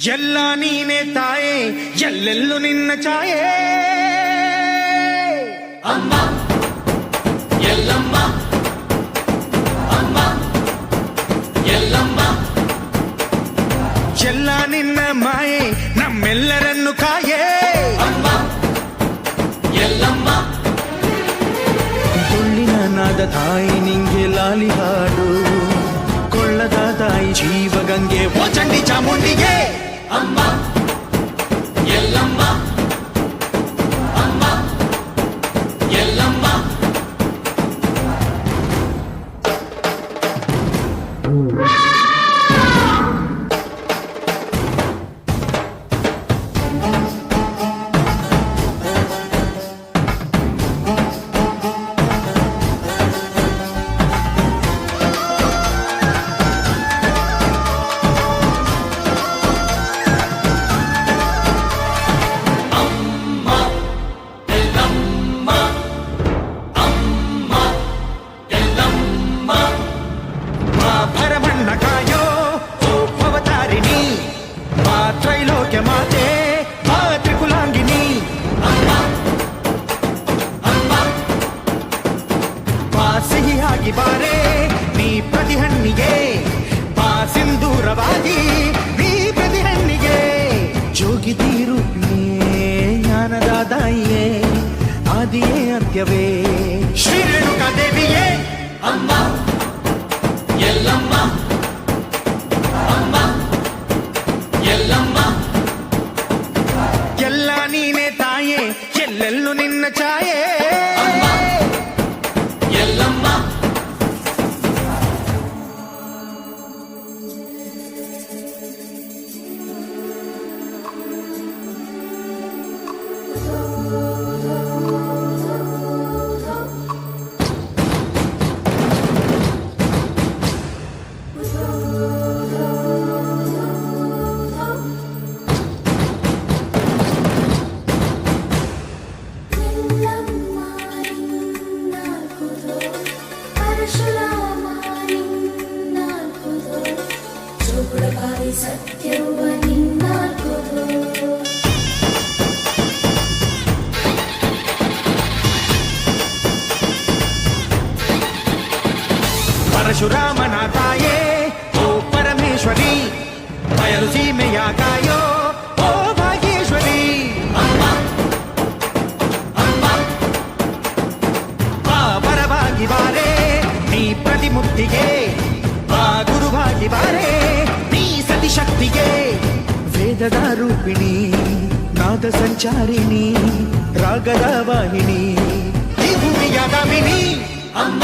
ಎಲ್ಲ ನೀನೆ ತಾಯೇ ಎಲ್ಲೆಲ್ಲೂ ನಿನ್ನ ಛಾಯೆ ಅಮ್ಮ ಎಲ್ಲಮ್ಮ ಅಮ್ಮ ಎಲ್ಲಮ್ಮ ಎಲ್ಲ ನಿನ್ನ ಮಾಯೆ ನಮ್ಮೆಲ್ಲರನ್ನು ಕಾಯೇ ಅಮ್ಮ ಎಲ್ಲಮ್ಮ ತುಳ್ಳಿನ ನಾದ ತಾಯಿ ನಿಂಗೆ ಲಾಲಿ ಹಾಡು ಕೊಳ್ಳದ ತಾಯಿ ಜೀವಗಂಗೆ ಓ ಚಂಡಿ ಚಾಮುಂಡಿಗೆ ಅಮ್ಮ ಎಲ್ಲಮ್ಮ ಅಮ್ಮ ಎಲ್ಲಮ್ಮ ಭರಮಣ್ಣ ಕಾಯೋ ಓ ಭವತಾರಿಣಿ ಮಾ ತ್ರೈಲೋಕ್ಯ ಮಾತೆ ಮಾ ತ್ರಿಕುಲಾಂಗಿನಿ ಬಾ ಸಿಹಿಯಾಗಿ ಬಾರೆ ನೀ ಪ್ರತಿಹಣ್ಣಿಗೆ ಬಾ ಸಿಂಧೂರವಾಗಿ ನೀ ಪ್ರತಿಹಣ್ಣಿಗೆ ಜೋಗಿತಿ ರೂಪಿಣಿಯೇ ಜ್ಞಾನದ ತಾಯಿಯೇ ಆದಿಯೇ ಅಂತ್ಯವೇ ಶ್ರೀ ರೇಣುಕಾ ದೇವಿಯೇ ಅಮ್ಮ ಎಲ್ಲಮ್ಮ ಅಮ್ಮ ಎಲ್ಲಮ್ಮ ಎಲ್ಲ ನೀನೆ ತಾಯೇ ಎಲ್ಲೆಲ್ಲೂ ನಿನ್ನ ಛಾಯೆ ಅಮ್ಮ ಎಲ್ಲಮ್ಮ ಪರಶುರಾಮನ ತಾಯೇ ಓ ಪರಮೇಶ್ವರಿ ಬಯಲು ಸೀಮೆಯ ಕಾಯೋ ಓ ಭಾಗ್ಯೇಶ್ವರಿ ಬಾ ಬರವಾಗಿ ಬಾರೆ ನೀ ಪ್ರತಿಮುಕ್ತಿಗೆ ಬಾ ಗುರುವಾಗಿ ಬಾರೆ ನೀ ಸತಿಶಕ್ತಿಗೆ ವೇದದ ರೂಪಿಣಿ ನಾದ ಸಂಚಾರಿಣಿ ರಾಗದ ವಾಹಿನಿ ಈ ಭೂಮಿಯ ಗಾಮಿನಿ ಅಮ್ಮ